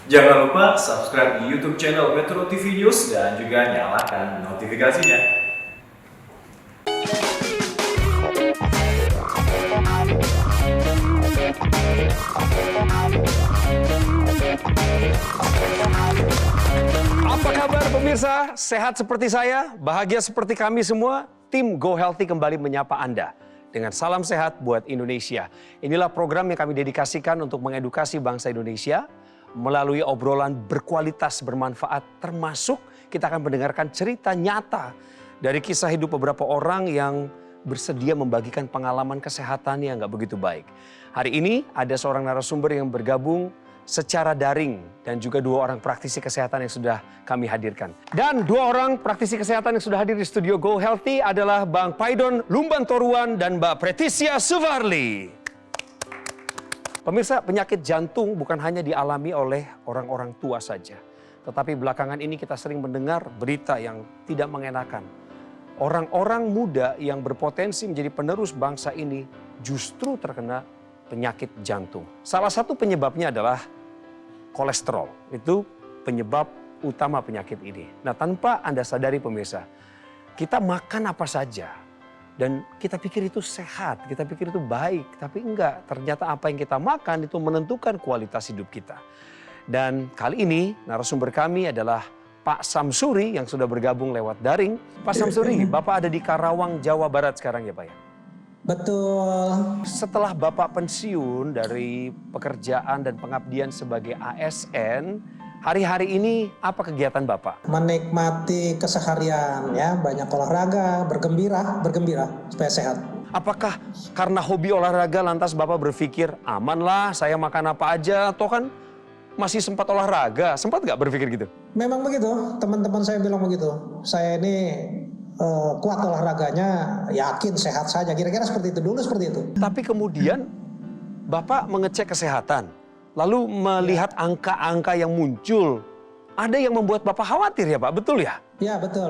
Jangan lupa subscribe di YouTube channel Metro TV News dan juga nyalakan notifikasinya. Apa kabar pemirsa? Sehat seperti saya? Bahagia seperti kami semua? Tim Go Healthy kembali menyapa Anda dengan salam sehat buat Indonesia. Inilah program yang kami dedikasikan untuk mengedukasi bangsa Indonesia melalui obrolan berkualitas bermanfaat, termasuk kita akan mendengarkan cerita nyata dari kisah hidup beberapa orang yang bersedia membagikan pengalaman kesehatan yang nggak begitu baik. Hari ini ada seorang narasumber yang bergabung secara daring dan juga dua orang praktisi kesehatan yang sudah kami hadirkan. Dan dua orang praktisi kesehatan yang sudah hadir di studio Go Healthy adalah Bang Paidon Lumbantoruan dan Mbak Pretisia Suvarli. Pemirsa, penyakit jantung bukan hanya dialami oleh orang-orang tua saja. Tetapi belakangan ini kita sering mendengar berita yang tidak mengenakan. Orang-orang muda yang berpotensi menjadi penerus bangsa ini justru terkena penyakit jantung. Salah satu penyebabnya adalah kolesterol. Itu penyebab utama penyakit ini. Nah, tanpa Anda sadari pemirsa, kita makan apa saja dan kita pikir itu sehat, kita pikir itu baik, tapi enggak. Ternyata apa yang kita makan itu menentukan kualitas hidup kita. Dan kali ini narasumber kami adalah Pak Samsuri yang sudah bergabung lewat daring. Pak Samsuri, Bapak ada di Karawang, Jawa Barat sekarang ya Pak ya? Betul. Setelah Bapak pensiun dari pekerjaan dan pengabdian sebagai ASN, hari-hari ini apa kegiatan Bapak? Menikmati keseharian ya, banyak olahraga, bergembira supaya sehat. Apakah karena hobi olahraga lantas Bapak berpikir amanlah saya makan apa aja atau kan masih sempat olahraga? Sempat nggak berpikir gitu? Memang begitu, teman-teman saya bilang begitu. Saya ini kuat olahraganya, yakin sehat saja. Kira-kira seperti itu dulu, seperti itu. Tapi kemudian Bapak mengecek kesehatan, lalu melihat angka-angka yang muncul. Ada yang membuat Bapak khawatir ya Pak, betul ya? Ya betul.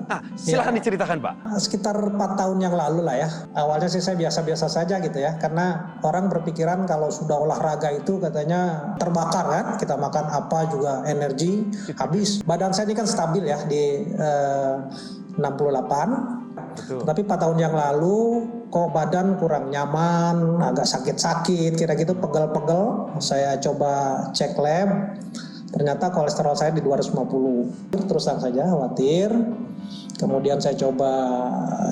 Nah, silakan diceritakan Pak. Sekitar 4 tahun yang lalu lah ya. Awalnya sih saya biasa-biasa saja gitu ya. Karena orang berpikiran kalau sudah olahraga itu katanya terbakar kan. Kita makan apa juga energi habis. Badan saya ini kan stabil ya di 68. Betul. Tapi 4 tahun yang lalu kok badan kurang nyaman, agak sakit-sakit, kira-gitu pegel-pegel. Saya coba cek lab, ternyata kolesterol saya di 250. Terus terang saja khawatir. Kemudian saya coba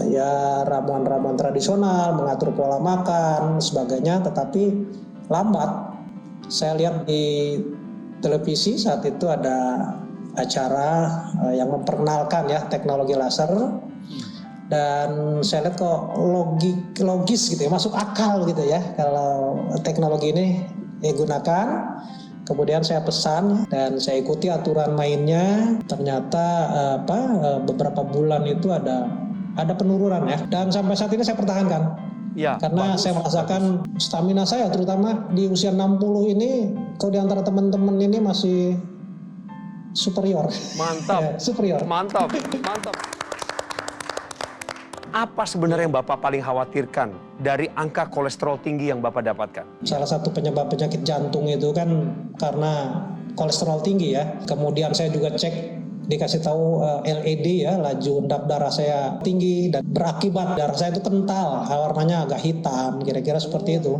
ya ramuan-ramuan tradisional, mengatur pola makan, sebagainya, tetapi lambat. Saya lihat di televisi saat itu ada acara yang memperkenalkan ya teknologi laser. Dan saya lihat kok logis gitu ya, masuk akal gitu ya kalau teknologi ini digunakan. Kemudian saya pesan dan saya ikuti aturan mainnya. Ternyata beberapa bulan itu ada penurunan ya. Dan sampai saat ini saya pertahankan. Ya, karena bagus, saya merasakan stamina saya terutama di usia 60 ini, kalau di antara teman-teman ini masih superior. Mantap. Ya, superior. Mantap. Apa sebenarnya yang Bapak paling khawatirkan dari angka kolesterol tinggi yang Bapak dapatkan? Salah satu penyebab penyakit jantung itu kan karena kolesterol tinggi ya. Kemudian saya juga cek, dikasih tahu LED ya, laju endap darah saya tinggi dan berakibat darah saya itu kental, warnanya agak hitam, kira-kira seperti itu.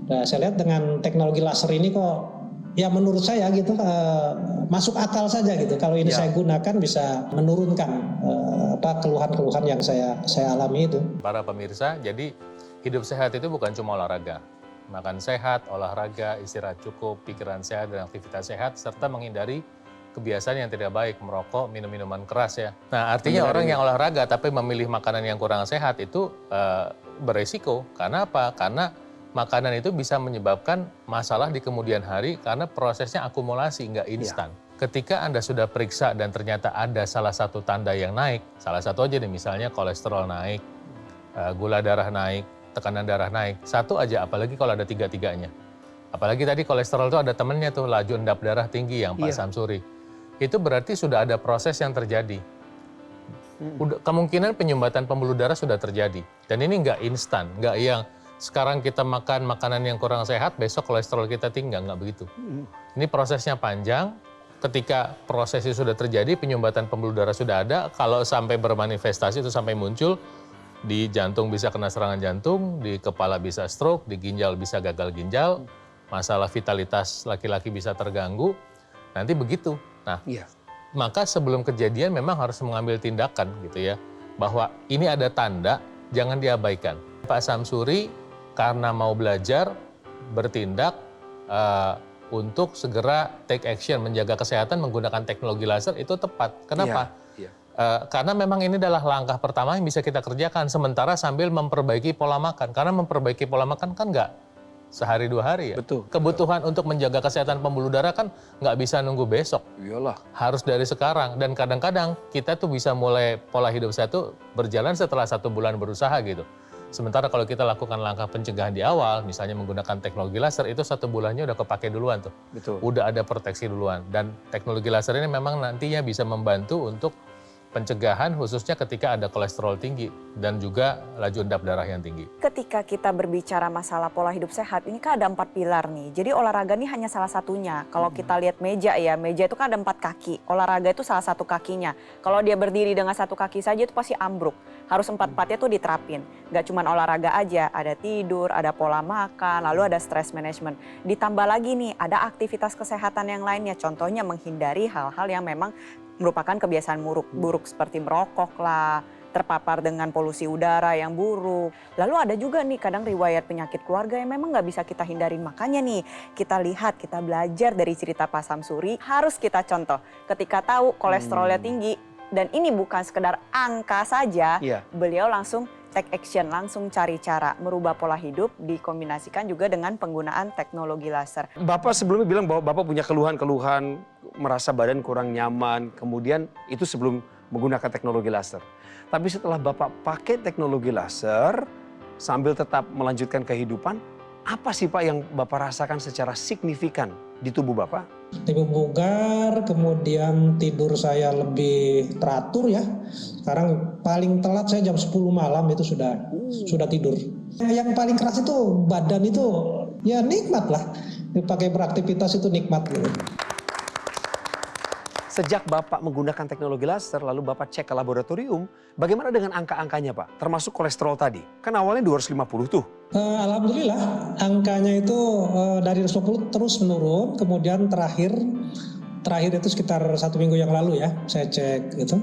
Nah, saya lihat dengan teknologi laser ini kok ya menurut saya gitu masuk akal saja gitu. Kalau ini saya gunakan bisa menurunkan keluhan-keluhan yang saya alami itu. Para pemirsa, jadi hidup sehat itu bukan cuma olahraga. Makan sehat, olahraga, istirahat cukup, pikiran sehat, dan aktivitas sehat, serta menghindari kebiasaan yang tidak baik, merokok, minum minuman keras ya. Nah, artinya orang yang olahraga tapi memilih makanan yang kurang sehat itu beresiko. Karena apa? Karena makanan itu bisa menyebabkan masalah di kemudian hari karena prosesnya akumulasi, nggak instan. Ketika Anda sudah periksa dan ternyata ada salah satu tanda yang naik, salah satu aja nih misalnya kolesterol naik, gula darah naik, tekanan darah naik, satu aja apalagi kalau ada tiga-tiganya. Apalagi tadi kolesterol itu ada temennya tuh, laju endap darah tinggi yang Pak Samsuri. Itu berarti sudah ada proses yang terjadi. Kemungkinan penyumbatan pembuluh darah sudah terjadi. Dan ini nggak instan, nggak yang sekarang kita makan makanan yang kurang sehat, besok kolesterol kita tinggi, nggak begitu. Ini prosesnya panjang, ketika prosesnya sudah terjadi, penyumbatan pembuluh darah sudah ada, kalau sampai bermanifestasi itu sampai muncul, di jantung bisa kena serangan jantung, di kepala bisa stroke, di ginjal bisa gagal ginjal, masalah vitalitas laki-laki bisa terganggu, nanti begitu. Nah, maka sebelum kejadian memang harus mengambil tindakan gitu ya, bahwa ini ada tanda, jangan diabaikan. Pak Samsuri karena mau belajar, bertindak untuk segera take action, menjaga kesehatan menggunakan teknologi laser itu tepat. Kenapa? Karena memang ini adalah langkah pertama yang bisa kita kerjakan, sementara sambil memperbaiki pola makan. Karena memperbaiki pola makan kan nggak sehari 2 hari ya. Betul. Kebutuhan untuk menjaga kesehatan pembuluh darah kan nggak bisa nunggu besok. Iyalah. Harus dari sekarang. Dan kadang-kadang kita tuh bisa mulai pola hidup sehat tuh berjalan setelah 1 bulan berusaha gitu. Sementara kalau kita lakukan langkah pencegahan di awal, misalnya menggunakan teknologi laser, itu 1 bulannya udah kepake duluan tuh. Betul. Udah ada proteksi duluan. Dan teknologi laser ini memang nantinya bisa membantu untuk pencegahan khususnya ketika ada kolesterol tinggi dan juga laju endap darah yang tinggi. Ketika kita berbicara masalah pola hidup sehat, ini kan ada 4 pilar nih. Jadi olahraga ini hanya salah satunya. Kalau kita lihat meja ya, meja itu kan ada 4 kaki. Olahraga itu salah satu kakinya. Kalau dia berdiri dengan 1 kaki saja itu pasti ambruk. Harus 4-4-nya tuh diterapin. Gak cuma olahraga aja, ada tidur, ada pola makan, lalu ada stress management. Ditambah lagi nih, ada aktivitas kesehatan yang lainnya. Contohnya menghindari hal-hal yang memang merupakan kebiasaan buruk seperti merokok lah, terpapar dengan polusi udara yang buruk. Lalu ada juga nih kadang riwayat penyakit keluarga yang memang nggak bisa kita hindarin. Makanya nih kita lihat, kita belajar dari cerita Pak Samsuri, harus kita contoh. Ketika tahu kolesterolnya tinggi dan ini bukan sekedar angka saja, beliau langsung take action, langsung cari cara merubah pola hidup, dikombinasikan juga dengan penggunaan teknologi laser. Bapak sebelumnya bilang bahwa Bapak punya keluhan-keluhan, merasa badan kurang nyaman, kemudian itu sebelum menggunakan teknologi laser. Tapi setelah Bapak pakai teknologi laser, sambil tetap melanjutkan kehidupan, apa sih Pak yang Bapak rasakan secara signifikan di tubuh Bapak? Lebih bugar, kemudian tidur saya lebih teratur ya. Sekarang paling telat saya jam 10 malam itu sudah tidur. Yang paling keras itu badan itu ya nikmat lah. Dipakai beraktivitas itu nikmat gitu. Sejak Bapak menggunakan teknologi laser, lalu Bapak cek ke laboratorium, bagaimana dengan angka-angkanya Pak? Termasuk kolesterol tadi. Kan awalnya 250 tuh. Alhamdulillah angkanya itu dari 250 terus menurun. Kemudian terakhir itu sekitar 1 minggu yang lalu ya, saya cek gitu.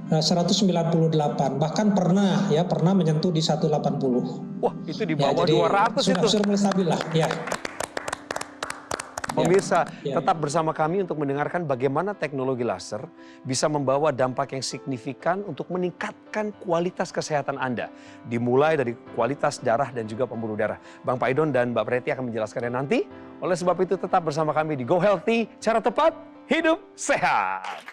198, bahkan pernah menyentuh di 180. Wah, itu di bawah ya, 200 itu. Sudah mulai stabil lah, ya. Pemirsa, tetap bersama kami untuk mendengarkan bagaimana teknologi laser bisa membawa dampak yang signifikan untuk meningkatkan kualitas kesehatan Anda. Dimulai dari kualitas darah dan juga pembuluh darah. Bang Paidon dan Mbak Preti akan menjelaskannya nanti. Oleh sebab itu tetap bersama kami di Go Healthy, cara tepat, hidup sehat.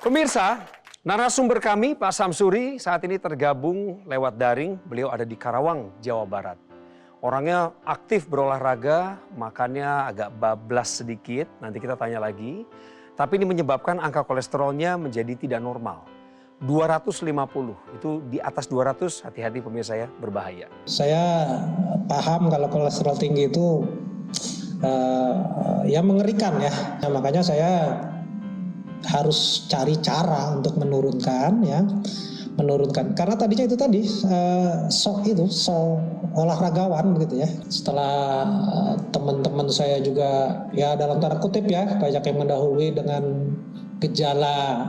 Pemirsa, narasumber kami Pak Samsuri saat ini tergabung lewat daring. Beliau ada di Karawang, Jawa Barat. Orangnya aktif berolahraga, makannya agak bablas sedikit, nanti kita tanya lagi. Tapi ini menyebabkan angka kolesterolnya menjadi tidak normal. 250, itu di atas 200, hati-hati pemirsa ya, berbahaya. Saya paham kalau kolesterol tinggi itu ya mengerikan ya. Nah, makanya saya harus cari cara untuk menurunkan karena tadinya itu tadi olahragawan gitu ya. Setelah teman-teman saya juga ya dalam tanda kutip ya banyak yang mendahului dengan gejala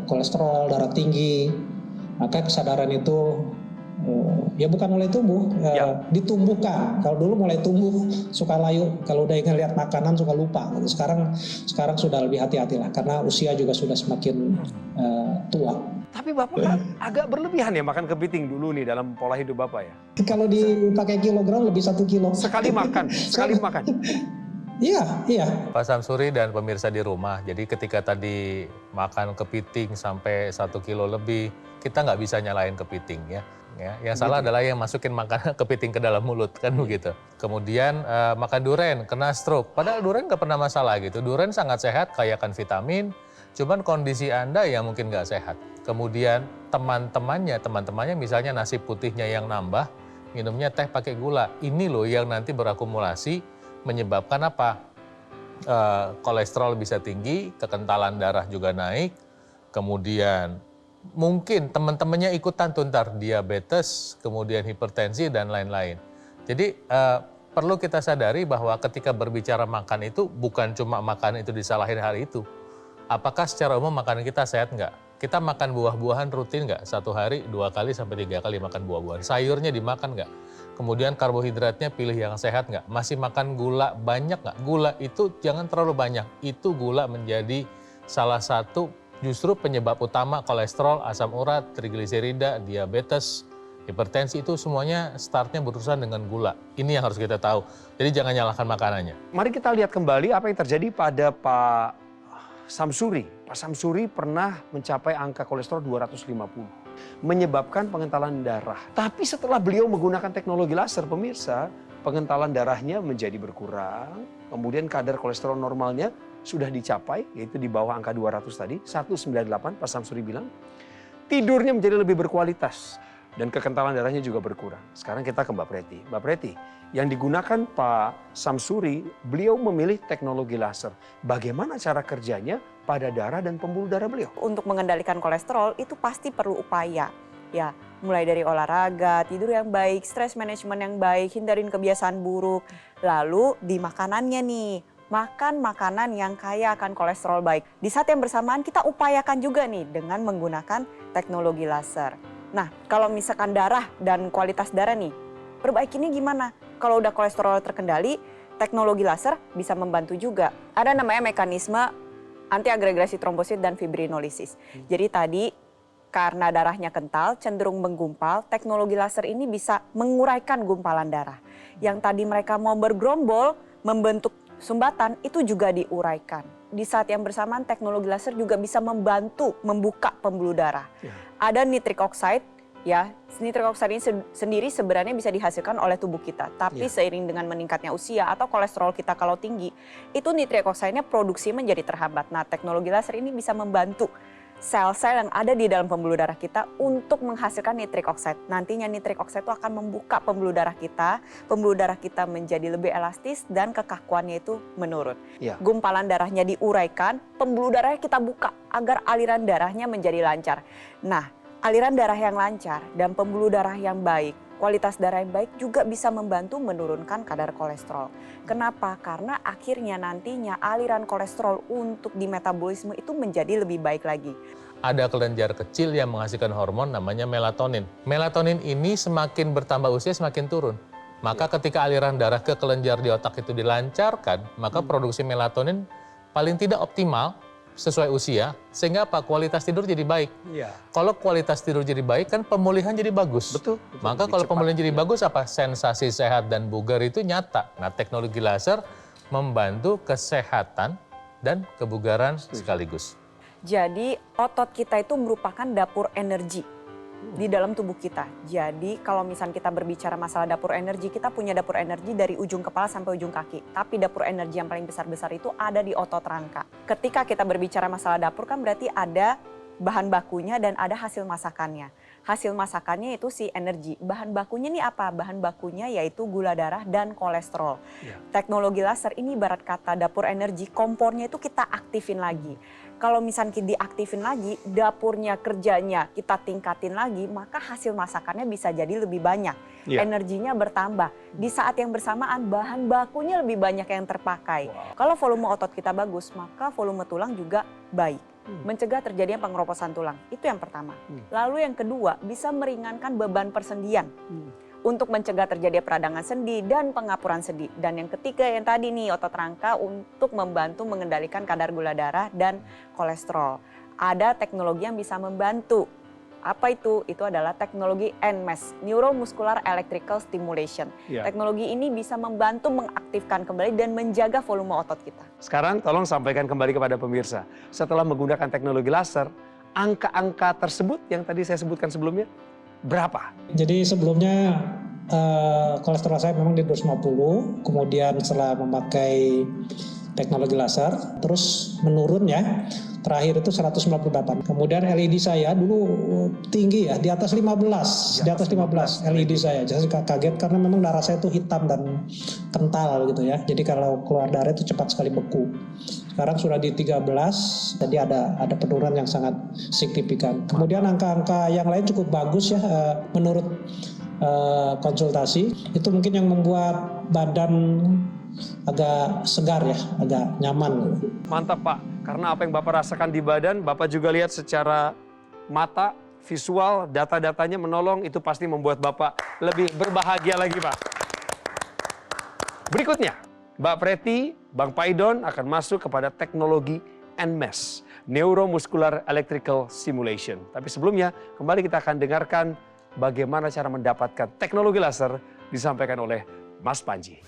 kolesterol, darah tinggi, maka kesadaran itu ya bukan mulai tumbuh, ditumbuhkan. Kalau dulu mulai tumbuh suka layu, kalau udah ingin lihat makanan suka lupa. Sekarang sudah lebih hati-hati lah karena usia juga sudah semakin tua. Tapi Bapak kan agak berlebihan ya makan kepiting dulu nih dalam pola hidup Bapak ya? Kalau dipakai kilogram lebih 1 kilo. Sekali makan. Iya. Pak Samsuri dan pemirsa di rumah, jadi ketika tadi makan kepiting sampai 1 kilo lebih, kita nggak bisa nyalain kepiting ya. Yang salah adalah yang masukin makanan kepiting ke dalam mulut, kan begitu. Kemudian makan duren, kena stroke. Padahal duren nggak pernah masalah gitu. Duren sangat sehat, kaya akan vitamin, cuman kondisi Anda yang mungkin nggak sehat. Kemudian teman-temannya misalnya nasi putihnya yang nambah, minumnya teh pakai gula. Ini loh yang nanti berakumulasi menyebabkan apa? Kolesterol bisa tinggi, kekentalan darah juga naik, kemudian mungkin teman-temannya ikutan tuntar diabetes, kemudian hipertensi dan lain-lain. Jadi perlu kita sadari bahwa ketika berbicara makan itu bukan cuma makan itu disalahin hari itu. Apakah secara umum makanan kita sehat nggak? Kita makan buah-buahan rutin nggak? 1 hari 2 kali sampai 3 kali makan buah-buahan. Sayurnya dimakan nggak? Kemudian karbohidratnya pilih yang sehat nggak? Masih makan gula banyak nggak? Gula itu jangan terlalu banyak. Itu gula menjadi salah satu justru penyebab utama kolesterol, asam urat, trigliserida, diabetes, hipertensi itu semuanya startnya berurusan dengan gula. Ini yang harus kita tahu. Jadi jangan nyalahkan makanannya. Mari kita lihat kembali apa yang terjadi pada Pak Samsuri. Pak Samsuri pernah mencapai angka kolesterol 250. Menyebabkan pengentalan darah. Tapi setelah beliau menggunakan teknologi laser, pemirsa, pengentalan darahnya menjadi berkurang. Kemudian kadar kolesterol normalnya sudah dicapai, yaitu di bawah angka 200 tadi, 198 Pak Samsuri bilang. Tidurnya menjadi lebih berkualitas. Dan kekentalan darahnya juga berkurang. Sekarang kita ke Mbak Preti. Mbak Preti, yang digunakan Pak Samsuri, beliau memilih teknologi laser. Bagaimana cara kerjanya pada darah dan pembuluh darah beliau? Untuk mengendalikan kolesterol itu pasti perlu upaya. Ya, mulai dari olahraga, tidur yang baik, stress management yang baik, hindarin kebiasaan buruk. Lalu di makanannya nih, makan makanan yang kaya akan kolesterol baik. Di saat yang bersamaan kita upayakan juga nih dengan menggunakan teknologi laser. Nah, kalau misalkan darah dan kualitas darah nih, perbaikinya gimana? Kalau udah kolesterol terkendali, teknologi laser bisa membantu juga. Ada namanya mekanisme antiagregasi trombosit dan fibrinolisis. Jadi tadi karena darahnya kental, cenderung menggumpal, teknologi laser ini bisa menguraikan gumpalan darah. Yang tadi mereka mau bergerombol, membentuk sumbatan, itu juga diuraikan. Di saat yang bersamaan teknologi laser juga bisa membantu membuka pembuluh darah. Ada nitric oxide, ya, nitric oxide ini sendiri sebenarnya bisa dihasilkan oleh tubuh kita. Tapi seiring dengan meningkatnya usia atau kolesterol kita kalau tinggi, itu nitric oxide-nya produksi menjadi terhambat. Nah, teknologi laser ini bisa membantu sel-sel yang ada di dalam pembuluh darah kita untuk menghasilkan nitric oxide. Nantinya nitric oxide itu akan membuka pembuluh darah kita menjadi lebih elastis dan kekakuannya itu menurun. Gumpalan darahnya diuraikan, pembuluh darahnya kita buka agar aliran darahnya menjadi lancar. Nah, aliran darah yang lancar dan pembuluh darah yang baik, kualitas darah yang baik juga bisa membantu menurunkan kadar kolesterol. Kenapa? Karena akhirnya nantinya aliran kolesterol untuk di metabolisme itu menjadi lebih baik lagi. Ada kelenjar kecil yang menghasilkan hormon namanya melatonin. Melatonin ini semakin bertambah usia semakin turun. Maka ketika aliran darah ke kelenjar di otak itu dilancarkan, maka produksi melatonin paling tidak optimal sesuai usia, sehingga apa? Kualitas tidur jadi baik. Kalau kualitas tidur jadi baik kan pemulihan jadi bagus. Betul. Maka kalau pemulihan jadi bagus apa? Sensasi sehat dan bugar itu nyata. Nah, teknologi laser membantu kesehatan dan kebugaran sekaligus. Jadi otot kita itu merupakan dapur energi di dalam tubuh kita. Jadi kalau misalnya kita berbicara masalah dapur energi, kita punya dapur energi dari ujung kepala sampai ujung kaki. Tapi dapur energi yang paling besar-besar itu ada di otot rangka. Ketika kita berbicara masalah dapur kan berarti ada bahan bakunya dan ada hasil masakannya. Hasil masakannya itu si energi. Bahan bakunya nih apa? Bahan bakunya yaitu gula darah dan kolesterol. Teknologi laser ini ibarat kata dapur energi, kompornya itu kita aktifin lagi. Kalau misalnya diaktifin lagi, dapurnya kerjanya kita tingkatin lagi, maka hasil masakannya bisa jadi lebih banyak. Energinya bertambah. Di saat yang bersamaan bahan bakunya lebih banyak yang terpakai. Kalau volume otot kita bagus, maka volume tulang juga baik. Mencegah terjadinya pengeroposan tulang. Itu yang pertama. Lalu yang kedua, bisa meringankan beban persendian. Untuk mencegah terjadi peradangan sendi dan pengapuran sendi. Dan yang ketiga yang tadi nih, otot rangka untuk membantu mengendalikan kadar gula darah dan kolesterol. Ada teknologi yang bisa membantu Apa itu? Itu adalah teknologi NMES, Neuromuscular Electrical Stimulation. Ya. Teknologi ini bisa membantu mengaktifkan kembali dan menjaga volume otot kita. Sekarang tolong sampaikan kembali kepada pemirsa, setelah menggunakan teknologi laser, angka-angka tersebut yang tadi saya sebutkan sebelumnya, berapa? Jadi sebelumnya kolesterol saya memang di 250, kemudian setelah memakai teknologi laser, terus menurun ya. Terakhir itu 198. Kemudian LED saya dulu tinggi ya, di atas 15, di atas 15 LED saya. Jadi saya kaget karena memang darah saya itu hitam dan kental gitu ya. Jadi kalau keluar darah itu cepat sekali beku. Sekarang sudah di 13, jadi ada penurunan yang sangat signifikan. Kemudian angka-angka yang lain cukup bagus ya, menurut konsultasi. Itu mungkin yang membuat badan agak segar ya, agak nyaman. Mantap Pak, karena apa yang Bapak rasakan di badan, Bapak juga lihat secara mata, visual, data-datanya menolong, itu pasti membuat Bapak lebih berbahagia lagi Pak. Berikutnya, Mbak Preti, Bang Paidon akan masuk kepada teknologi NMES, Neuromuscular Electrical Stimulation. Tapi sebelumnya, kembali kita akan dengarkan bagaimana cara mendapatkan teknologi laser disampaikan oleh Mas Panji.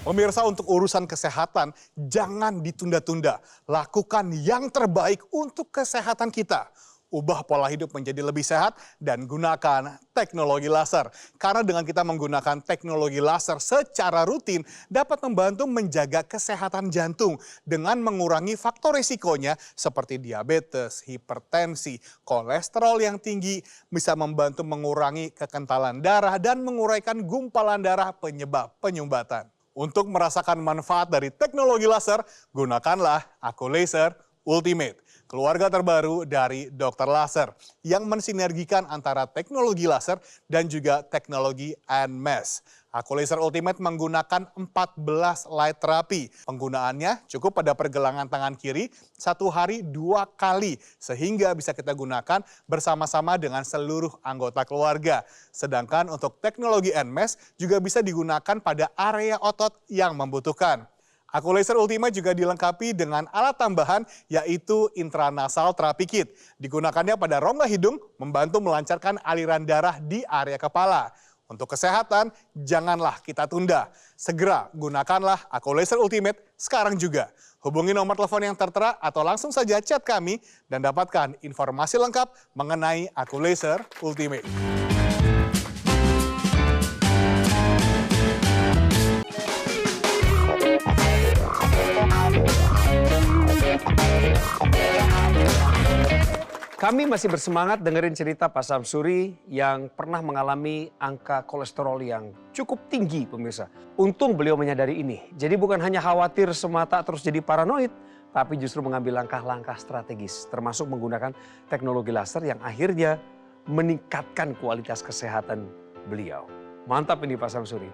Pemirsa, untuk urusan kesehatan jangan ditunda-tunda. Lakukan yang terbaik untuk kesehatan kita. Ubah pola hidup menjadi lebih sehat dan gunakan teknologi laser. Karena dengan kita menggunakan teknologi laser secara rutin dapat membantu menjaga kesehatan jantung dengan mengurangi faktor risikonya seperti diabetes, hipertensi, kolesterol yang tinggi, bisa membantu mengurangi kekentalan darah dan menguraikan gumpalan darah penyebab penyumbatan. Untuk merasakan manfaat dari teknologi laser, gunakanlah Acolaser Ultimate, keluarga terbaru dari dokter laser yang mensinergikan antara teknologi laser dan juga teknologi NMES. Acolaser Ultimate menggunakan 14 light therapy. Penggunaannya cukup pada pergelangan tangan kiri 1 hari 2 kali sehingga bisa kita gunakan bersama-sama dengan seluruh anggota keluarga. Sedangkan untuk teknologi NMES juga bisa digunakan pada area otot yang membutuhkan. Acolaser Ultimate juga dilengkapi dengan alat tambahan yaitu intranasal therapy kit. Digunakannya pada rongga hidung membantu melancarkan aliran darah di area kepala. Untuk kesehatan, janganlah kita tunda. Segera gunakanlah Acolaser Ultimate sekarang juga. Hubungi nomor telepon yang tertera atau langsung saja chat kami dan dapatkan informasi lengkap mengenai Acolaser Ultimate. Kami masih bersemangat dengerin cerita Pak Samsuri yang pernah mengalami angka kolesterol yang cukup tinggi pemirsa. Untung beliau menyadari ini. Jadi bukan hanya khawatir semata terus jadi paranoid, tapi justru mengambil langkah-langkah strategis. Termasuk menggunakan teknologi laser yang akhirnya meningkatkan kualitas kesehatan beliau. Mantap ini Pak Samsuri.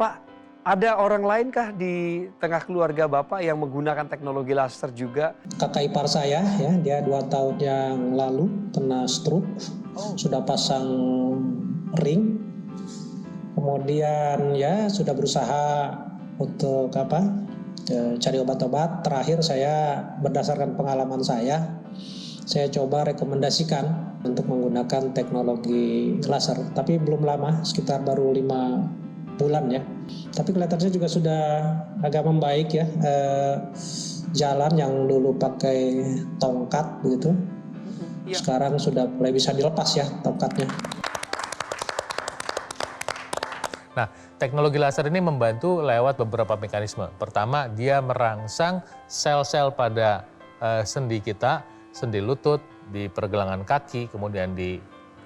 Pak, ada orang lainkah di tengah keluarga Bapak yang menggunakan teknologi laser juga? Kakak ipar saya ya, dia 2 tahun yang lalu kena stroke, sudah pasang ring, kemudian ya sudah berusaha untuk cari obat-obat. Terakhir saya berdasarkan pengalaman saya coba rekomendasikan untuk menggunakan teknologi laser, tapi belum lama, sekitar baru 5 bulan ya. Tapi kelihatannya juga sudah agak membaik ya. Jalan yang dulu pakai tongkat begitu, sekarang sudah mulai bisa dilepas ya tongkatnya. Nah, teknologi laser ini membantu lewat beberapa mekanisme. Pertama, dia merangsang sel-sel pada sendi kita, sendi lutut, di pergelangan kaki, kemudian di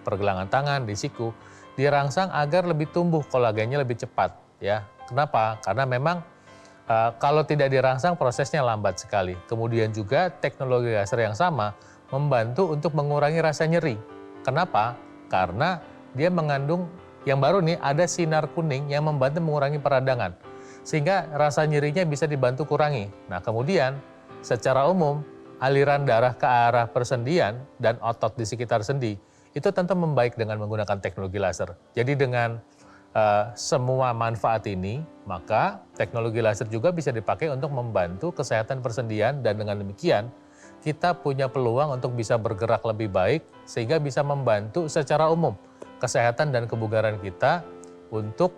pergelangan tangan, di siku. Dirangsang agar lebih tumbuh kolagennya lebih cepat. Ya, kenapa? Karena memang kalau tidak dirangsang prosesnya lambat sekali. Kemudian juga teknologi laser yang sama membantu untuk mengurangi rasa nyeri. Kenapa? Karena dia mengandung yang baru nih ada sinar kuning yang membantu mengurangi peradangan. Sehingga rasa nyerinya bisa dibantu kurangi. Nah kemudian secara umum aliran darah ke arah persendian dan otot di sekitar sendi itu tentu membaik dengan menggunakan teknologi laser. Jadi dengan semua manfaat ini, maka teknologi laser juga bisa dipakai untuk membantu kesehatan persendian dan dengan demikian kita punya peluang untuk bisa bergerak lebih baik sehingga bisa membantu secara umum kesehatan dan kebugaran kita untuk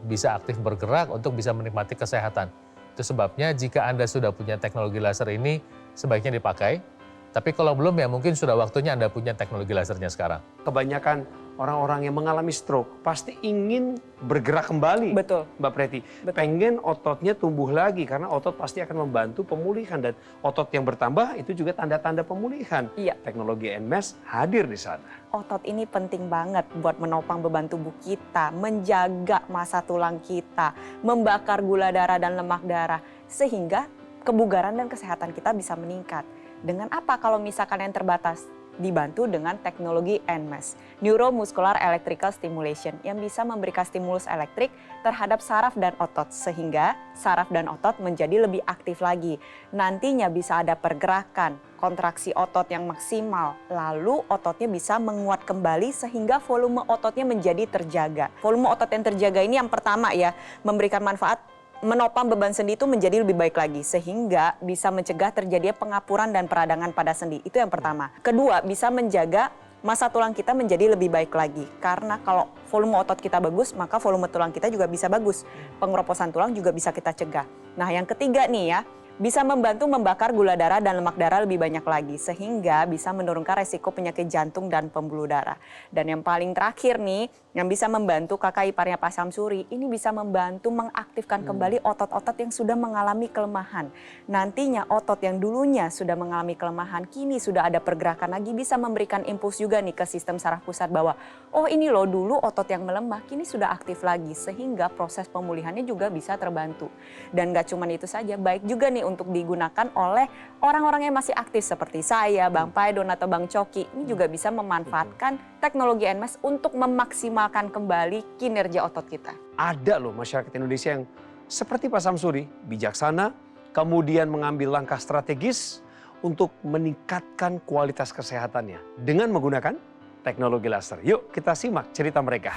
bisa aktif bergerak, untuk bisa menikmati kesehatan. Itu sebabnya jika Anda sudah punya teknologi laser ini, sebaiknya dipakai. Tapi kalau belum ya mungkin sudah waktunya Anda punya teknologi lasernya sekarang. Kebanyakan orang-orang yang mengalami stroke pasti ingin bergerak kembali. Betul. Mbak Preti, Betul. pengen ototnya tumbuh lagi karena otot pasti akan membantu pemulihan dan otot yang bertambah itu juga tanda-tanda pemulihan. Iya. Teknologi NMAS hadir di sana. Otot ini penting banget buat menopang beban tubuh kita, menjaga massa tulang kita, membakar gula darah dan lemak darah, sehingga kebugaran dan kesehatan kita bisa meningkat. Dengan apa kalau misalkan yang terbatas? Dibantu dengan teknologi NMAS, Neuromuscular Electrical Stimulation, yang bisa memberikan stimulus elektrik terhadap saraf dan otot, sehingga saraf dan otot menjadi lebih aktif lagi. Nantinya bisa ada pergerakan, kontraksi otot yang maksimal, lalu ototnya bisa menguat kembali sehingga volume ototnya menjadi terjaga. Volume otot yang terjaga ini yang pertama ya, memberikan manfaat menopang beban sendi itu menjadi lebih baik lagi sehingga bisa mencegah terjadinya pengapuran dan peradangan pada sendi. Itu yang pertama. Kedua, bisa menjaga massa tulang kita menjadi lebih baik lagi. Karena kalau volume otot kita bagus, maka volume tulang kita juga bisa bagus. Pengeroposan tulang juga bisa kita cegah. Nah, yang ketiga nih ya, bisa membantu membakar gula darah dan lemak darah lebih banyak lagi sehingga bisa menurunkan resiko penyakit jantung dan pembuluh darah. Dan yang paling terakhir nih, yang bisa membantu kakak iparnya Pak Samsuri, ini bisa membantu mengaktifkan kembali otot-otot yang sudah mengalami kelemahan. Nantinya otot yang dulunya sudah mengalami kelemahan, kini sudah ada pergerakan lagi, bisa memberikan impuls juga nih ke sistem saraf pusat bahwa, oh ini loh dulu otot yang melemah, kini sudah aktif lagi. Sehingga proses pemulihannya juga bisa terbantu. Dan gak cuma itu saja, baik juga nih untuk digunakan oleh orang-orang yang masih aktif seperti saya, Bang Paidon atau Bang Coki. Ini juga bisa memanfaatkan teknologi NMAS untuk memaksimalkan kembali kinerja otot kita. Ada loh masyarakat Indonesia yang seperti Pak Samsuri, bijaksana, kemudian mengambil langkah strategis untuk meningkatkan kualitas kesehatannya dengan menggunakan teknologi laser. Yuk kita simak cerita mereka.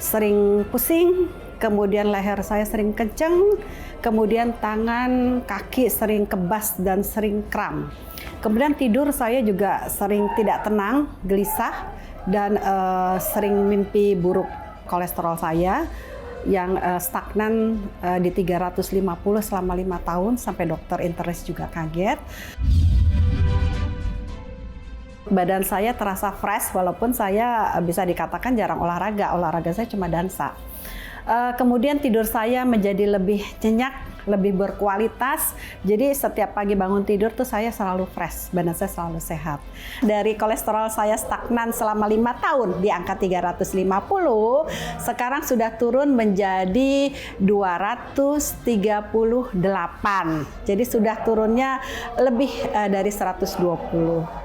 Sering pusing, kemudian leher saya sering kenceng, kemudian tangan, kaki sering kebas dan sering kram. Kemudian tidur saya juga sering tidak tenang, gelisah, dan sering mimpi buruk. Kolesterol saya yang stagnan di 350 selama 5 tahun, sampai dokter internis juga kaget. Badan saya terasa fresh walaupun saya bisa dikatakan jarang olahraga. Olahraga saya cuma dansa. Kemudian tidur saya menjadi lebih nyenyak, lebih berkualitas. Jadi setiap pagi bangun tidur tuh saya selalu fresh, badan saya selalu sehat. Dari kolesterol saya stagnan selama 5 tahun di angka 350, sekarang sudah turun menjadi 238. Jadi sudah turunnya lebih dari 120.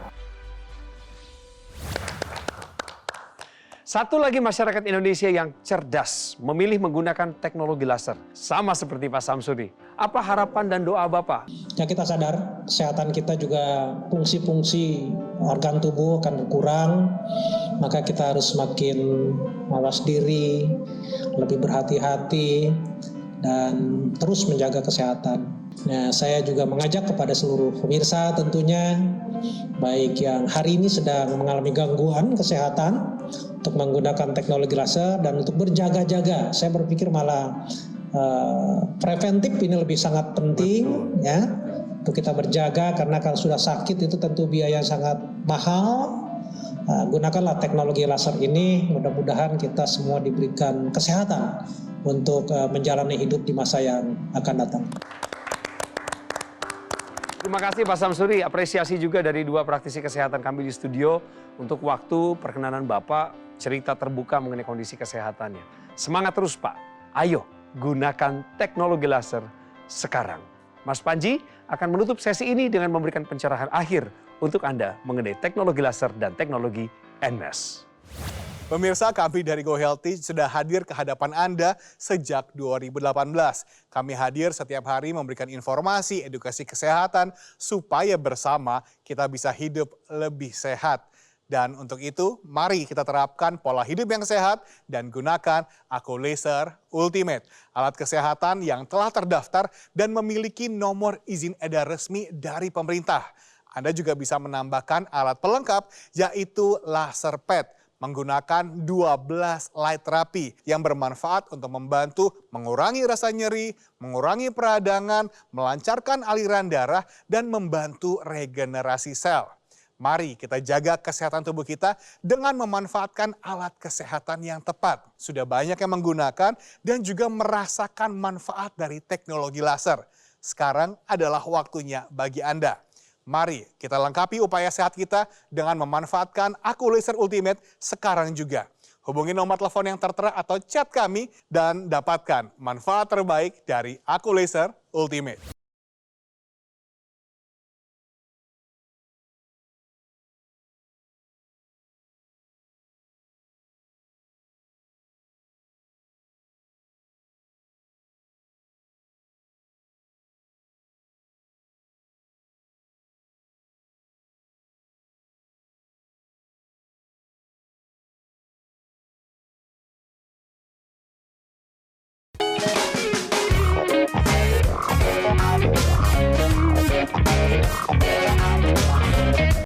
Satu lagi masyarakat Indonesia yang cerdas memilih menggunakan teknologi laser. Sama seperti Pak Samsuri. Apa harapan dan doa Bapak? Ya kita sadar kesehatan kita juga fungsi-fungsi organ tubuh akan berkurang. Maka kita harus semakin mawas diri, lebih berhati-hati, dan terus menjaga kesehatan. Nah, saya juga mengajak kepada seluruh pemirsa tentunya, baik yang hari ini sedang mengalami gangguan kesehatan, untuk menggunakan teknologi laser dan untuk berjaga-jaga. Saya berpikir malah preventif ini lebih sangat penting. Betul. Ya, untuk kita berjaga karena kalau sudah sakit itu tentu biaya sangat mahal. Gunakanlah teknologi laser ini, mudah-mudahan kita semua diberikan kesehatan untuk menjalani hidup di masa yang akan datang. Terima kasih Pak Samsuri, apresiasi juga dari dua praktisi kesehatan kami di studio untuk waktu perkenanan Bapak, cerita terbuka mengenai kondisi kesehatannya. Semangat terus Pak, ayo gunakan teknologi laser sekarang. Mas Panji akan menutup sesi ini dengan memberikan pencerahan akhir untuk Anda mengenai teknologi laser dan teknologi NMAS. Pemirsa, kami dari Go Healthy sudah hadir ke hadapan Anda sejak 2018. Kami hadir setiap hari memberikan informasi, edukasi kesehatan, supaya bersama kita bisa hidup lebih sehat. Dan untuk itu, mari kita terapkan pola hidup yang sehat dan gunakan Aku Laser Ultimate, alat kesehatan yang telah terdaftar dan memiliki nomor izin edar resmi dari pemerintah. Anda juga bisa menambahkan alat pelengkap, yaitu laser pad, menggunakan 12 light terapi yang bermanfaat untuk membantu mengurangi rasa nyeri, mengurangi peradangan, melancarkan aliran darah, dan membantu regenerasi sel. Mari kita jaga kesehatan tubuh kita dengan memanfaatkan alat kesehatan yang tepat. Sudah banyak yang menggunakan dan juga merasakan manfaat dari teknologi laser. Sekarang adalah waktunya bagi Anda. Mari kita lengkapi upaya sehat kita dengan memanfaatkan Aku Laser Ultimate sekarang juga. Hubungi nomor telepon yang tertera atau chat kami dan dapatkan manfaat terbaik dari Aku Laser Ultimate. Thank you.